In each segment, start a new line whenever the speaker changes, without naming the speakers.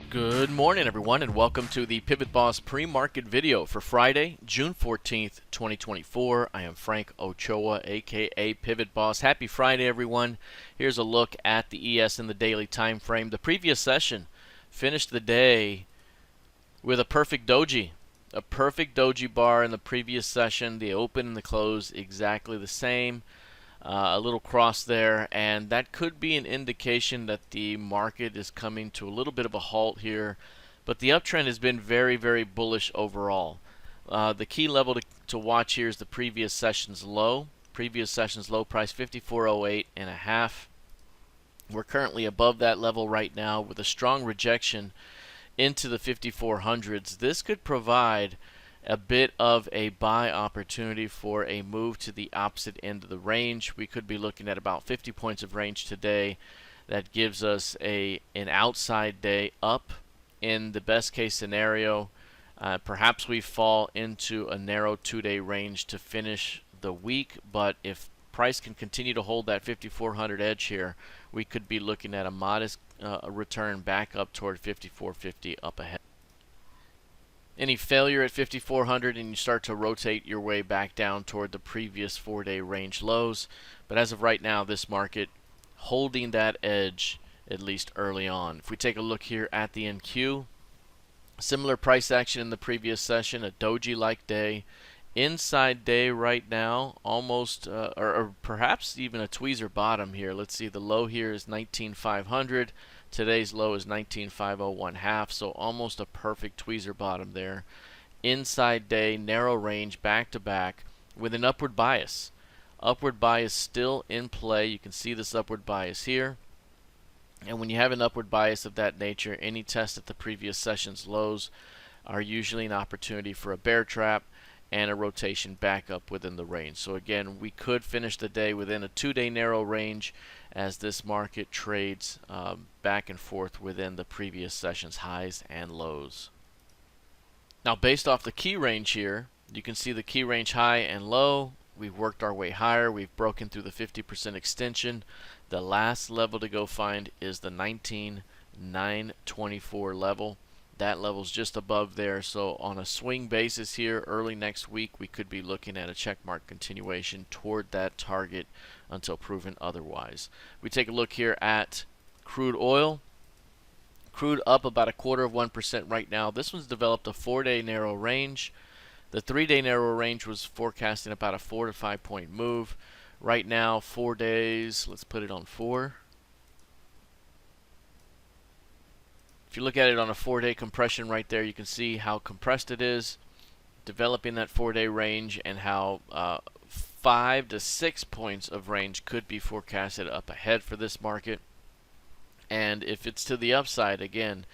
Good morning, everyone, and welcome to the PivotBoss pre-market video for Friday, June 14th, 2024. I am Frank Ochoa, aka PivotBoss. Happy Friday, everyone. Here's a look at the ES in the daily time frame. The previous session finished the day with a perfect doji. A perfect doji bar in the previous session. The open and the close exactly the same. A little cross there, and that could be an indication that the market is coming to a little bit of a halt here, but the uptrend has been very, very bullish overall. The key level to watch here is the previous session's low. Previous session's low price 54.08 and a half. We're currently above that level right now with a strong rejection into the 5400s. This could provide a bit of a buy opportunity for a move to the opposite end of the range. We could be looking at about 50 points of range today. That gives us an outside day up in the best case scenario. Perhaps we fall into a narrow 2-day range to finish the week, but if price can continue to hold that 5400 edge here, we could be looking at a modest return back up toward 54.50 up ahead. Any failure at 5400 and you start to rotate your way back down toward the previous 4-day range lows. But as of right now, this market holding that edge at least early on. If we take a look here at the NQ, similar price action in the previous session, a doji-like day. Inside day right now, almost, or perhaps even a tweezer bottom here. Let's see, the low here is 19,500. Today's low is 19,501 half, so almost a perfect tweezer bottom there. Inside day, narrow range, back to back, with an upward bias. Upward bias still in play. You can see this upward bias here. And when you have an upward bias of that nature, any test at the previous session's lows are usually an opportunity for a bear trap and a rotation back up within the range. So again, we could finish the day within a 2-day narrow range as this market trades back and forth within the previous session's highs and lows. Now, based off the key range here, you can see the key range high and low. We've worked our way higher. We've broken through the 50% extension. The last level to go find is the 19,924 level. That level's just above there, so on a swing basis here early next week, we could be looking at a checkmark continuation toward that target until proven otherwise. We take a look here at crude oil. Crude up about 0.25% right now. This one's developed a 4-day narrow range. The 3-day narrow range was forecasting about a 4 to 5 point move. Right now, 4 days, let's put it on 4. If you look at it on a 4-day compression right there, you can see how compressed it is, developing that 4-day range, and how 5 to 6 points of range could be forecasted up ahead for this market. And if it's to the upside, again,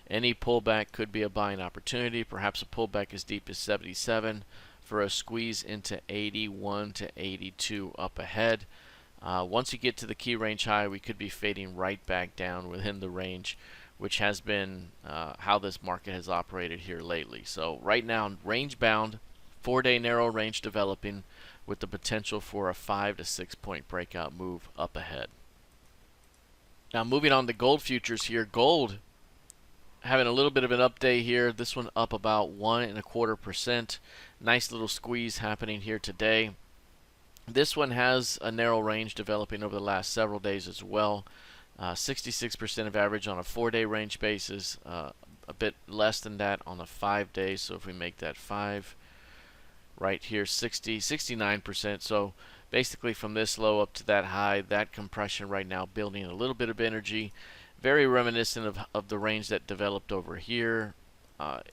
any pullback could be a buying opportunity, perhaps a pullback as deep as 77 for a squeeze into 81 to 82 up ahead. Once you get to the key range high, we could be fading right back down within the range, which has been how this market has operated here lately. So right now, range bound, 4-day narrow range developing with the potential for a 5 to 6 point breakout move up ahead. Now moving on to gold futures here. Gold having a little bit of an up day here. This one up about 1.25%. Nice little squeeze happening here today. This one has a narrow range developing over the last several days as well. 66% of average on a 4-day range basis, a bit less than that on a 5-day. So if we make that 5 right here, 69%. So basically from this low up to that high, that compression right now building a little bit of energy, very reminiscent of the range that developed over here.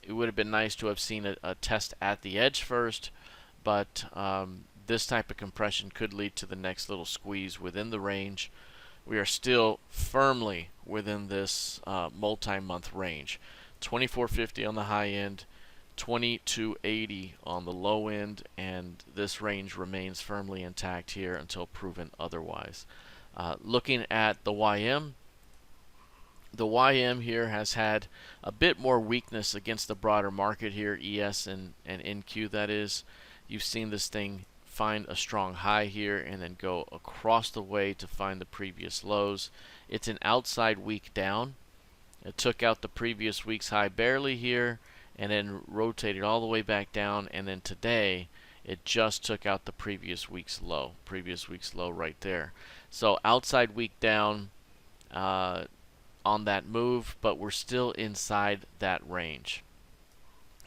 It would have been nice to have seen a test at the edge first, but this type of compression could lead to the next little squeeze within the range. We are still firmly within this multi-month range. 2450 on the high end, 2280 on the low end, and this range remains firmly intact here until proven otherwise. Looking at the YM here has had a bit more weakness against the broader market here, ES and NQ that is. You've seen this thing find a strong high here and then go across the way to find the previous lows. It's an outside week down. It took out the previous week's high barely here and then rotated all the way back down, and then today it just took out the previous week's low right there. So outside week down on that move, but we're still inside that range.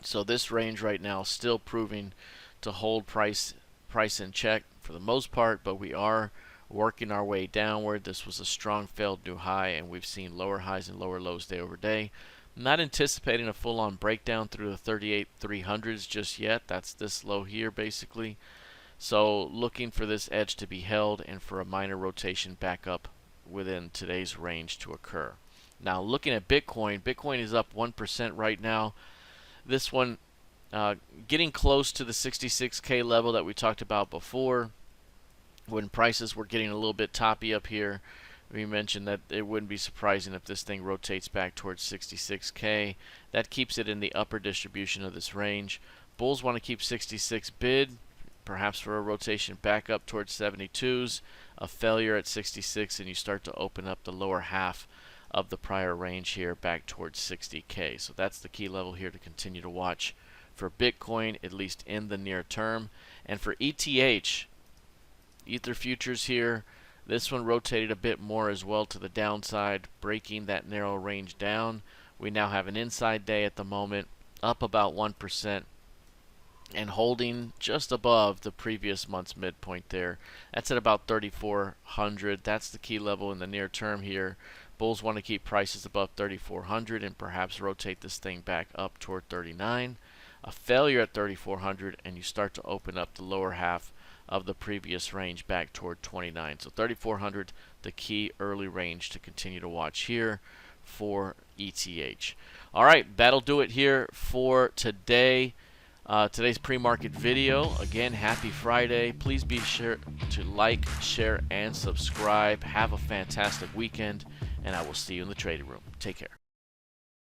So this range right now is still proving to hold price in check for the most part, but we are working our way downward. This was a strong failed new high, and we've seen lower highs and lower lows day over day. I'm not anticipating a full-on breakdown through the 38,300s just yet. That's this low here basically. So looking for this edge to be held and for a minor rotation back up within today's range to occur. Now looking at Bitcoin, Bitcoin is up 1% right now. This one getting close to the 66K level that we talked about before, when prices were getting a little bit toppy up here. We mentioned that it wouldn't be surprising if this thing rotates back towards 66K. That keeps it in the upper distribution of this range. Bulls want to keep 66 bid, perhaps for a rotation back up towards 72s. A failure at 66 and you start to open up the lower half of the prior range here back towards 60K. So that's the key level here to continue to watch for Bitcoin, at least in the near term. And for ETH, Ether futures here, this one rotated a bit more as well to the downside, breaking that narrow range down. We now have an inside day at the moment, up about 1% and holding just above the previous month's midpoint there. That's at about 3,400. That's the key level in the near term here. Bulls want to keep prices above 3,400 and perhaps rotate this thing back up toward 39. A failure at 3,400 and you start to open up the lower half of the previous range back toward 29. So 3,400, the key early range to continue to watch here for ETH. All right, that'll do it here for today. Today's pre-market video. Again, happy Friday. Please be sure to like, share, and subscribe. Have a fantastic weekend, and I will see you in the trading room. Take care.